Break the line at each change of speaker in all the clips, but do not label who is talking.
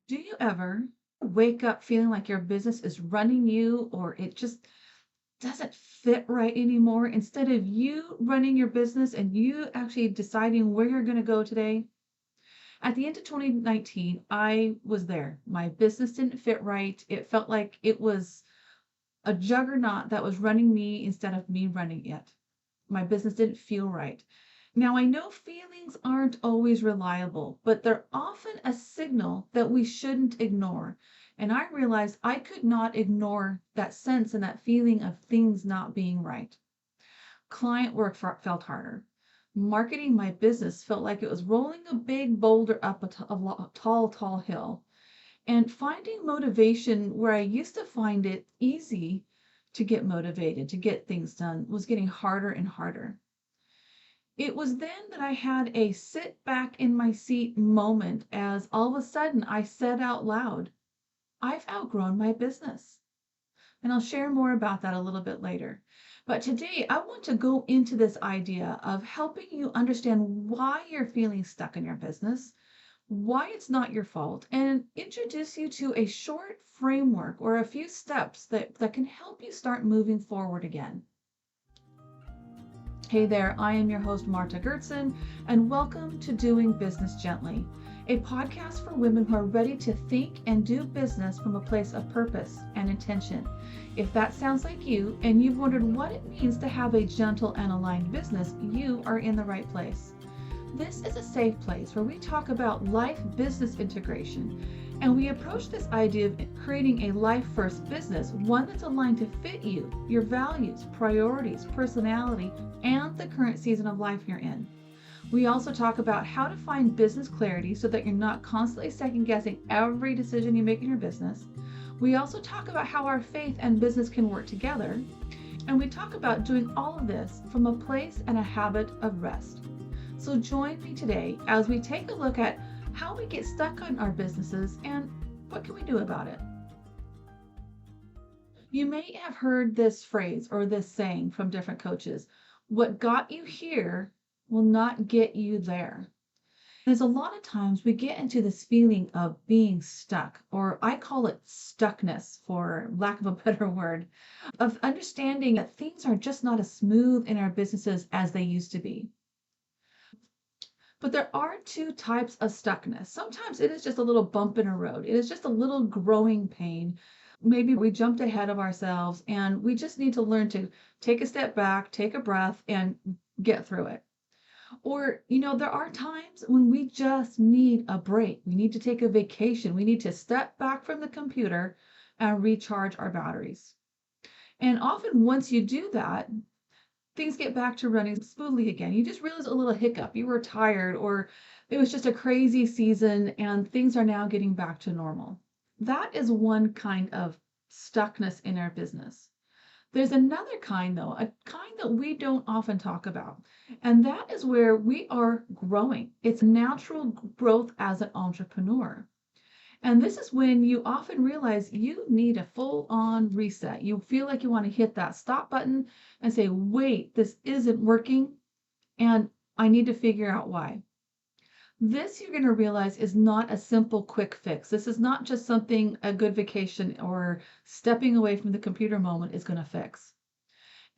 Do you ever wake up feeling like your business is running you or it just doesn't fit right anymore instead of you running your business and you actually deciding where you're going to go today? At the end of 2019, I was there. My business didn't fit right. It felt like it was a juggernaut that was running me instead of me running it. My business didn't feel right. Now, I know feelings aren't always reliable, but they're often a signal that we shouldn't ignore. And I realized I could not ignore that sense and that feeling of things not being right. Client work felt harder. Marketing my business felt like it was rolling a big boulder up a tall, tall hill. And finding motivation where I used to find it easy to get motivated, to get things done, was getting harder and harder. It was then that I had a sit back in my seat moment as all of a sudden I said out loud, I've outgrown my business. And I'll share more about that a little bit later. But today I want to go into this idea of helping you understand why you're feeling stuck in your business, why it's not your fault, and introduce you to a short framework or a few steps that can help you start moving forward again. Hey there, I am your host, Marta Gertzen, and welcome to Doing Business Gently, a podcast for women who are ready to think and do business from a place of purpose and intention. If that sounds like you, and you've wondered what it means to have a gentle and aligned business, you are in the right place. This is a safe place where we talk about life-business integration, and we approach this idea of creating a life-first business, one that's aligned to fit you, your values, priorities, personality, and the current season of life you're in. We also talk about how to find business clarity so that you're not constantly second-guessing every decision you make in your business. We also talk about how our faith and business can work together, and we talk about doing all of this from a place and a habit of rest. So join me today as we take a look at how we get stuck on our businesses and what can we do about it. You may have heard this phrase or this saying from different coaches, what got you here will not get you there. There's a lot of times we get into this feeling of being stuck, or I call it stuckness for lack of a better word, of understanding that things are just not as smooth in our businesses as they used to be. But there are two types of stuckness. Sometimes it is just a little bump in a road. It is just a little growing pain. Maybe we jumped ahead of ourselves and we just need to learn to take a step back, take a breath, and get through it. Or, there are times when we just need a break. We need to take a vacation. We need to step back from the computer and recharge our batteries. And often once you do that, things get back to running smoothly again. You just realize a little hiccup. You were tired, or it was just a crazy season, and things are now getting back to normal. That is one kind of stuckness in our business. There's another kind, though, a kind that we don't often talk about, and that is where we are growing. It's natural growth as an entrepreneur. And this is when you often realize you need a full-on reset. You feel like you want to hit that stop button and say, wait, this isn't working, and I need to figure out why. This you're going to realize is not a simple quick fix. This is not just something a good vacation or stepping away from the computer moment is going to fix.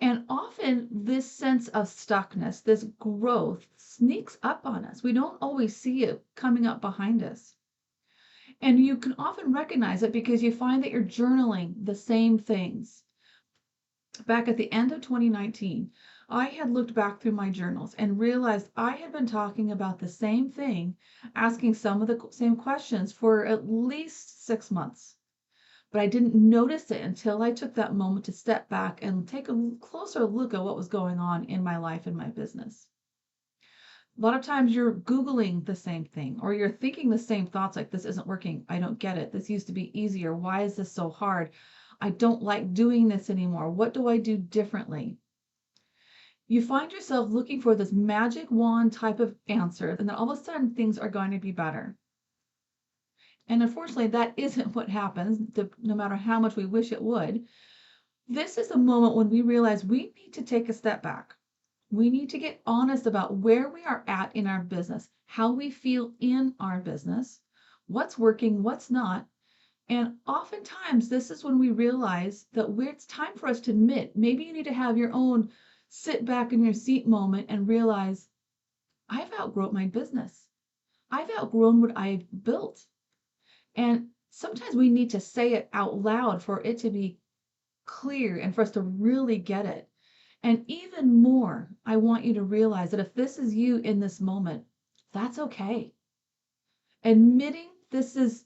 And often this sense of stuckness, this growth sneaks up on us. We don't always see it coming up behind us. And you can often recognize it because you find that you're journaling the same things. Back at the end of 2019, I had looked back through my journals and realized I had been talking about the same thing, asking some of the same questions for at least 6 months. But I didn't notice it until I took that moment to step back and take a closer look at what was going on in my life and my business. A lot of times you're Googling the same thing, or you're thinking the same thoughts like, this isn't working. I don't get it. This used to be easier. Why is this so hard? I don't like doing this anymore. What do I do differently? You find yourself looking for this magic wand type of answer, and then all of a sudden things are going to be better. And unfortunately, that isn't what happens, no matter how much we wish it would. This is the moment when we realize we need to take a step back. We need to get honest about where we are at in our business, how we feel in our business, what's working, what's not. And oftentimes, this is when we realize that it's time for us to admit, maybe you need to have your own sit back in your seat moment and realize, I've outgrown my business. I've outgrown what I've built. And sometimes we need to say it out loud for it to be clear and for us to really get it. And even more, I want you to realize that if this is you in this moment, that's okay. Admitting this is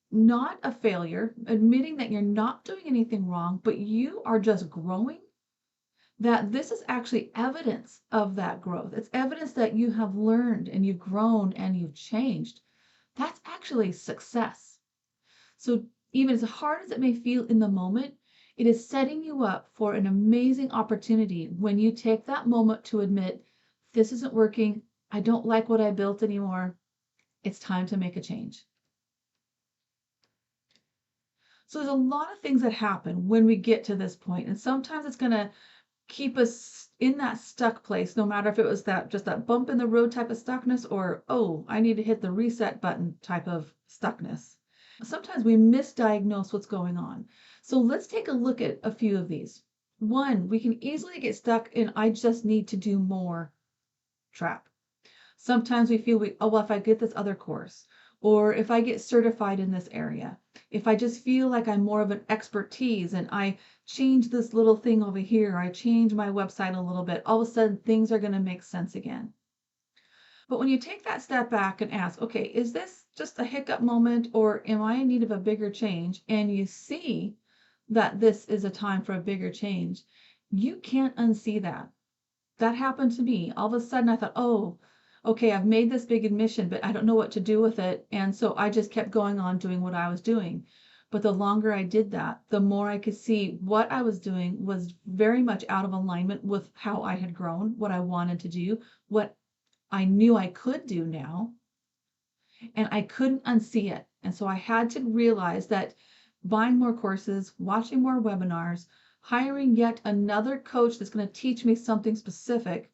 not a failure, admitting that you're not doing anything wrong, but you are just growing, that this is actually evidence of that growth. It's evidence that you have learned and you've grown and you've changed. That's actually success. So even as hard as it may feel in the moment, it is setting you up for an amazing opportunity when you take that moment to admit, this isn't working. I don't like what I built anymore. It's time to make a change. So there's a lot of things that happen when we get to this point, and sometimes it's going to keep us in that stuck place, no matter if it was that just that bump in the road type of stuckness, or oh, I need to hit the reset button type of stuckness. Sometimes we misdiagnose what's going on. So let's take a look at a few of these. One, we can easily get stuck in I just need to do more trap. Sometimes we feel oh, well, if I get this other course, or if I get certified in this area, if I just feel like I'm more of an expertise and I change this little thing over here, I change my website a little bit, all of a sudden things are going to make sense again. But when you take that step back and ask, okay, is this just a hiccup moment or am I in need of a bigger change? And you see that this is a time for a bigger change, you can't unsee that. That happened to me. All of a sudden I thought, oh, okay, I've made this big admission, but I don't know what to do with it. And so I just kept going on doing what I was doing. But the longer I did that, the more I could see what I was doing was very much out of alignment with how I had grown, what I wanted to do, what I knew I could do now, and I couldn't unsee it. And so I had to realize that buying more courses, watching more webinars, hiring yet another coach that's going to teach me something specific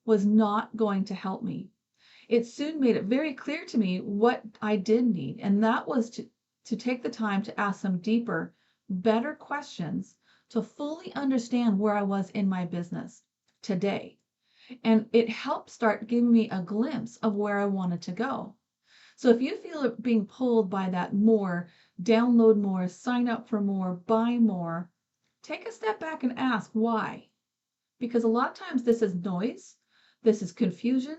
was not going to help me. It soon made it very clear to me what I did need, and that was to take the time to ask some deeper, better questions to fully understand where I was in my business today. And it helped start giving me a glimpse of where I wanted to go. So if you feel being pulled by that more, download more, sign up for more, buy more, take a step back and ask why. Because a lot of times this is noise, this is confusion,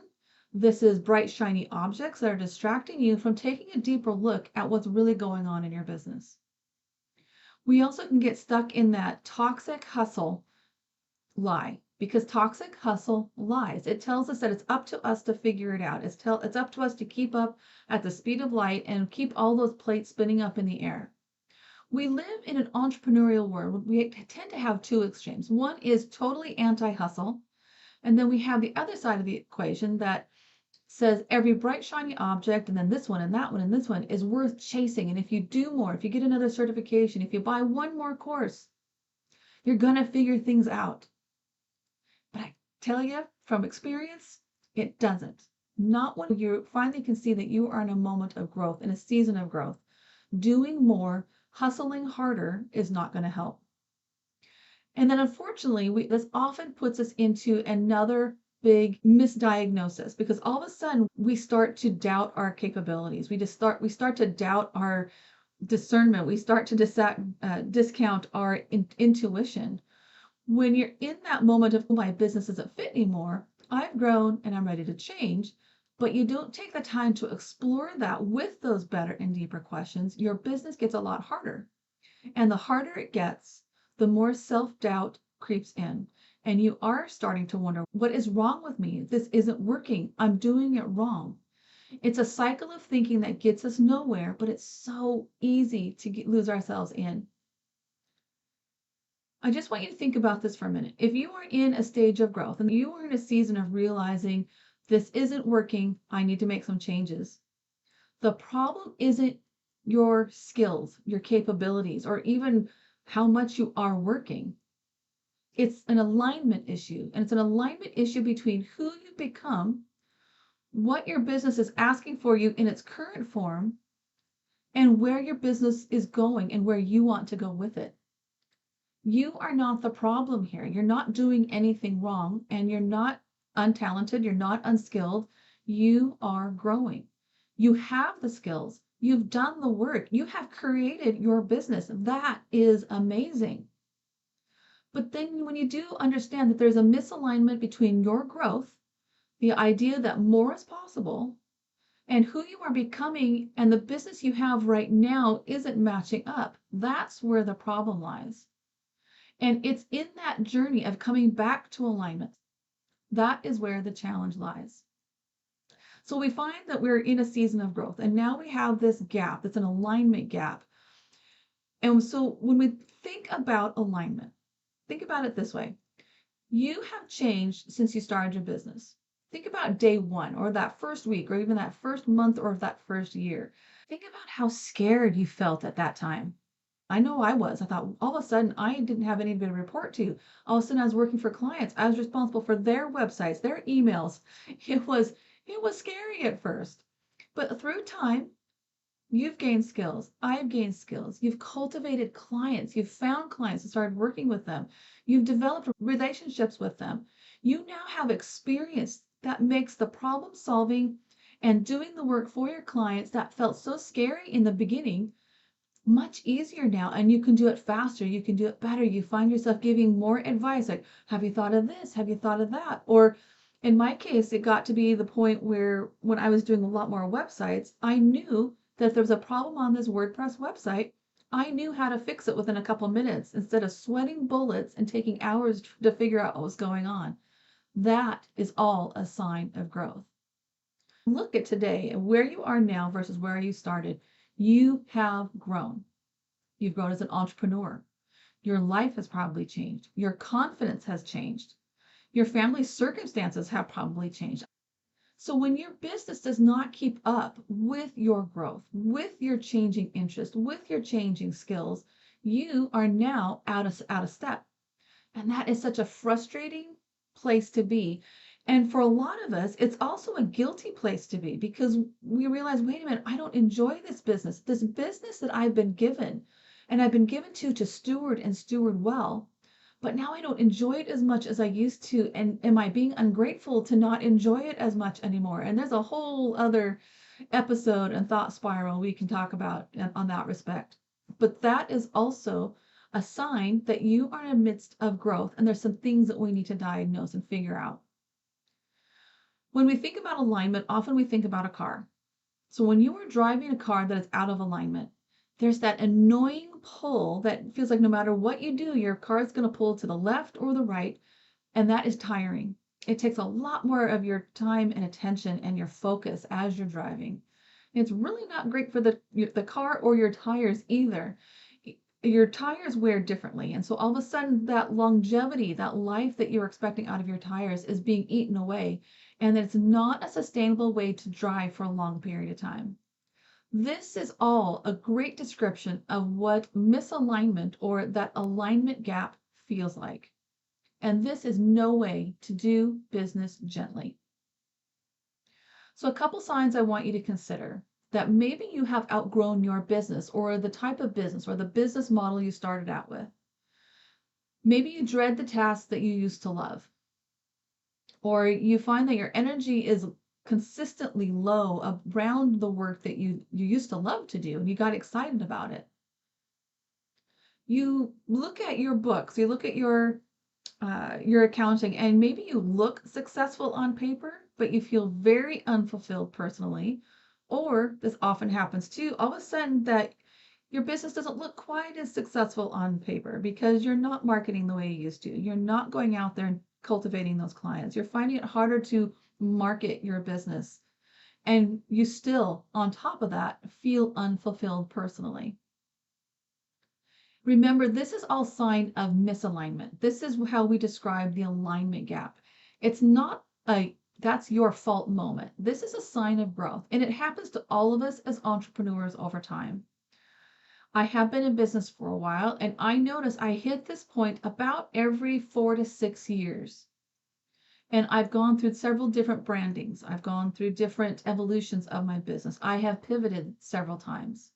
this is bright, shiny objects that are distracting you from taking a deeper look at what's really going on in your business. We also can get stuck in that toxic hustle lie, because toxic hustle lies. It tells us that it's up to us to figure it out. It's up to us to keep up at the speed of light and keep all those plates spinning up in the air. We live in an entrepreneurial world. We tend to have two extremes. One is totally anti-hustle, and then we have the other side of the equation that says every bright, shiny object, and then this one and that one and this one is worth chasing. And if you do more, if you get another certification, if you buy one more course, you're going to figure things out. But I tell you from experience, it doesn't. Not when you finally can see that you are in a moment of growth, in a season of growth. Doing more, hustling harder is not going to help. And then unfortunately, this often puts us into another big misdiagnosis, because all of a sudden we start to doubt our capabilities. We start to doubt our discernment. We start to discount our intuition. When you're in that moment of my business doesn't fit anymore, I've grown and I'm ready to change, but you don't take the time to explore that with those better and deeper questions, your business gets a lot harder. And the harder it gets, the more self-doubt creeps in. And you are starting to wonder, what is wrong with me? This isn't working. I'm doing it wrong. It's a cycle of thinking that gets us nowhere, but it's so easy to lose ourselves in. I just want you to think about this for a minute. If you are in a stage of growth and you are in a season of realizing this isn't working, I need to make some changes. The problem isn't your skills, your capabilities, or even how much you are working. It's an alignment issue, and it's an alignment issue between who you become, what your business is asking for you in its current form, and where your business is going and where you want to go with it. You are not the problem here. You're not doing anything wrong, and you're not untalented. You're not unskilled. You are growing. You have the skills. You've done the work. You have created your business. That is amazing. But then when you do understand that there's a misalignment between your growth, the idea that more is possible, and who you are becoming and the business you have right now isn't matching up, that's where the problem lies. And it's in that journey of coming back to alignment. That is where the challenge lies. So we find that we're in a season of growth, and now we have this gap. It's an alignment gap. And so when we think about alignment, think about it this way. You have changed since you started your business. Think about day one, or that first week, or even that first month, or that first year. Think about how scared you felt at that time. I know I was. I thought all of a sudden I didn't have anybody to report to. All of a sudden I was working for clients. I was responsible for their websites, their emails. It was scary at first. But through time, you've gained skills. I've gained skills. You've cultivated clients. You've found clients and started working with them. You've developed relationships with them. You now have experience that makes the problem solving and doing the work for your clients that felt so scary in the beginning much easier now, and you can do it faster, you can do it better. You find yourself giving more advice, like, have you thought of this, have you thought of that? Or in my case, it got to be the point where when I was doing a lot more websites, I knew that if there was a problem on this WordPress website, I knew how to fix it within a couple of minutes instead of sweating bullets and taking hours to figure out what was going on. That is all a sign of growth. Look at today and where you are now versus where you started. You have grown. You've grown as an entrepreneur. Your life has probably changed. Your confidence has changed. Your family circumstances have probably changed. So when your business does not keep up with your growth, with your changing interest, with your changing skills, you are now out of step. And that is such a frustrating place to be. And for a lot of us, it's also a guilty place to be because we realize, wait a minute, I don't enjoy this business that I've been given, and I've been given to steward and steward well. But now I don't enjoy it as much as I used to. And am I being ungrateful to not enjoy it as much anymore? And there's a whole other episode and thought spiral we can talk about on that respect. But that is also a sign that you are in the midst of growth, and there's some things that we need to diagnose and figure out. When we think about alignment, often we think about a car. So when you are driving a car that is out of alignment, there's that annoying pull that feels like no matter what you do, your car is going to pull to the left or the right, and that is tiring. It takes a lot more of your time and attention and your focus as you're driving. It's really not great for the car or your tires either. Your tires wear differently, and so all of a sudden that longevity, that life that you're expecting out of your tires is being eaten away, and it's not a sustainable way to drive for a long period of time. This is all a great description of what misalignment or that alignment gap feels like. And this is no way to do business gently. So a couple signs I want you to consider: that maybe you have outgrown your business or the type of business or the business model you started out with. Maybe you dread the tasks that you used to love, or you find that your energy is consistently low around the work that you used to love to do and you got excited about it. You look at your books, you look at your accounting, and maybe you look successful on paper, but you feel very unfulfilled personally. Or this often happens too, all of a sudden that your business doesn't look quite as successful on paper because you're not marketing the way you used to. You're not going out there and cultivating those clients. You're finding it harder to market your business. And you still, on top of that, feel unfulfilled personally. Remember, this is all sign of misalignment. This is how we describe the alignment gap. It's not a that's your fault moment. This is a sign of growth, and it happens to all of us as entrepreneurs over time. I have been in business for a while, and I notice I hit this point about every 4 to 6 years. And I've gone through several different brandings. I've gone through different evolutions of my business. I have pivoted several times.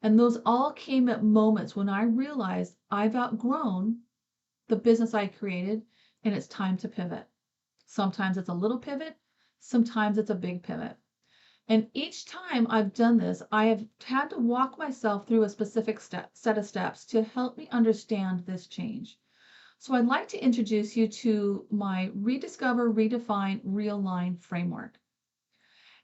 And those all came at moments when I realized I've outgrown the business I created and it's time to pivot. Sometimes it's a little pivot, sometimes it's a big pivot. And each time I've done this, I have had to walk myself through a specific set of steps to help me understand this change. So I'd like to introduce you to my Rediscover, Redefine, Realign framework.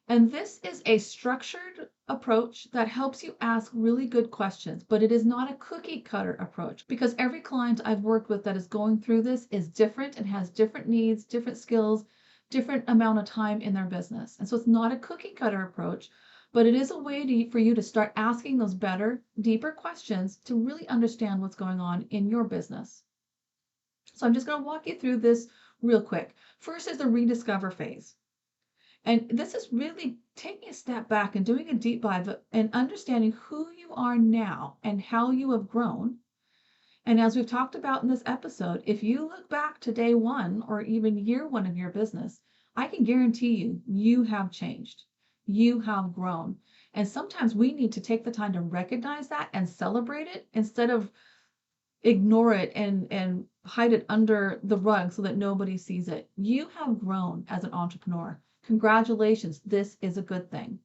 And this is a structured approach that helps you ask really good questions, but it is not a cookie cutter approach because every client I've worked with that is going through this is different and has different needs, different skills, different amount of time in their business. And so it's not a cookie cutter approach, but it is a way for you to start asking those better, deeper questions to really understand what's going on in your business. So I'm just going to walk you through this real quick. First is the rediscover phase. And this is really taking a step back and doing a deep dive and understanding who you are now and how you have grown. And as we've talked about in this episode, if you look back to day one or even year one of your business, I can guarantee you have changed. You have grown. And sometimes we need to take the time to recognize that and celebrate it instead of ignore it and hide it under the rug so that nobody sees it. You have grown as an entrepreneur. Congratulations, this is a good thing.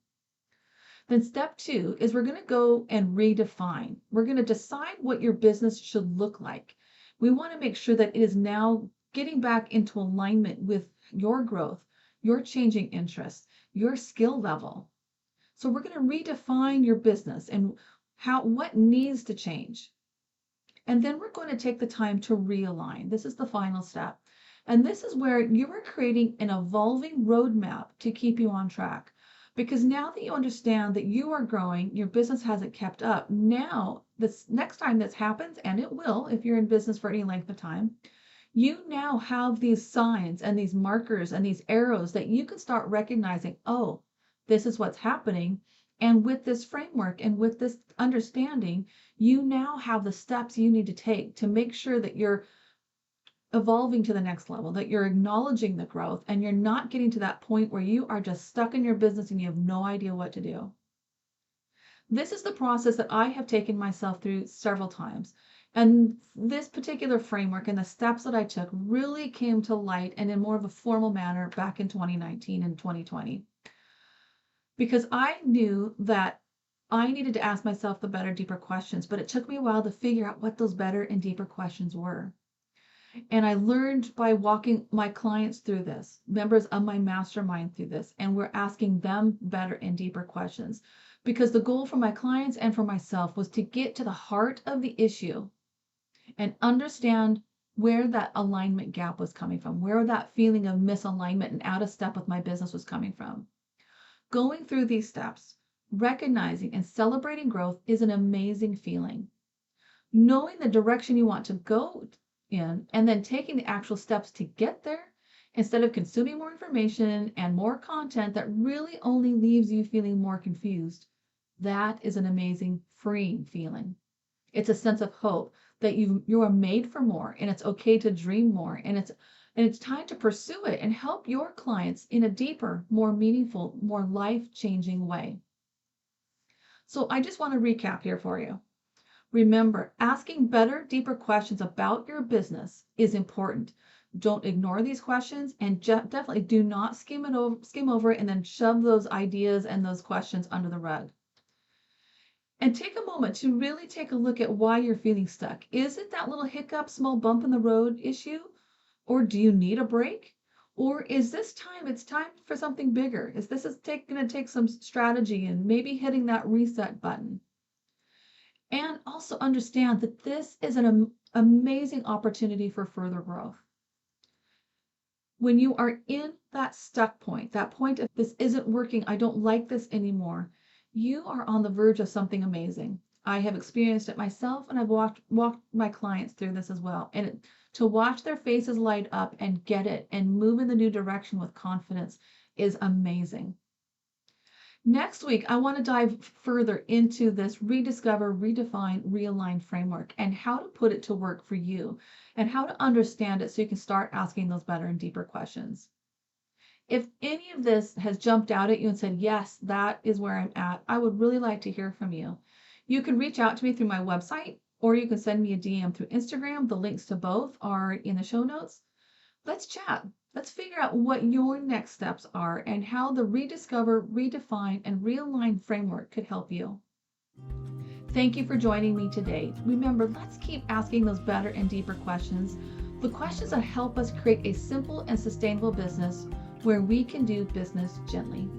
Then step 2 is we're going to go and redefine. We're going to decide what your business should look like. We want to make sure that it is now getting back into alignment with your growth, your changing interests, your skill level. So we're going to redefine your business and what needs to change. And then we're going to take the time to realign. This is the final step. And this is where you are creating an evolving roadmap to keep you on track. Because now that you understand that you are growing, your business hasn't kept up. Now, this next time this happens, and it will if you're in business for any length of time, you now have these signs and these markers and these arrows that you can start recognizing, oh, this is what's happening. And with this framework and with this understanding, you now have the steps you need to take to make sure that you're evolving to the next level, that you're acknowledging the growth and you're not getting to that point where you are just stuck in your business and you have no idea what to do. This is the process that I have taken myself through several times. And this particular framework and the steps that I took really came to light and in more of a formal manner back in 2019 and 2020. Because I knew that I needed to ask myself the better, deeper questions, but it took me a while to figure out what those better and deeper questions were. And I learned by walking my clients through this, members of my mastermind through this, and we're asking them better and deeper questions. Because the goal for my clients and for myself was to get to the heart of the issue and understand where that alignment gap was coming from, where that feeling of misalignment and out of step with my business was coming from. Going through these steps, recognizing and celebrating growth is an amazing feeling. Knowing the direction you want to go in and then taking the actual steps to get there instead of consuming more information and more content that really only leaves you feeling more confused. That is an amazing freeing feeling. It's a sense of hope that you are made for more and it's okay to dream more and it's time to pursue it and help your clients in a deeper, more meaningful, more life-changing way. So I just want to recap here for you. Remember, asking better, deeper questions about your business is important. Don't ignore these questions and definitely do not skim over it and then shove those ideas and those questions under the rug. And take a moment to really take a look at why you're feeling stuck. Is it that little hiccup, small bump in the road issue? Or do you need a break? Or is this time, it's time for something bigger? Is this going to take some strategy and maybe hitting that reset button? And also understand that this is an amazing opportunity for further growth. When you are in that stuck point, that point of this isn't working, I don't like this anymore, you are on the verge of something amazing. I have experienced it myself and I've walked my clients through this as well. And to watch their faces light up and get it and move in the new direction with confidence is amazing. Next week, I want to dive further into this Rediscover, Redefine, Realign framework and how to put it to work for you and how to understand it so you can start asking those better and deeper questions. If any of this has jumped out at you and said, yes, that is where I'm at, I would really like to hear from you. You can reach out to me through my website, or you can send me a DM through Instagram. The links to both are in the show notes. Let's chat. Let's figure out what your next steps are and how the Rediscover, Redefine, and Realign framework could help you. Thank you for joining me today. Remember, let's keep asking those better and deeper questions, the questions that help us create a simple and sustainable business where we can do business gently.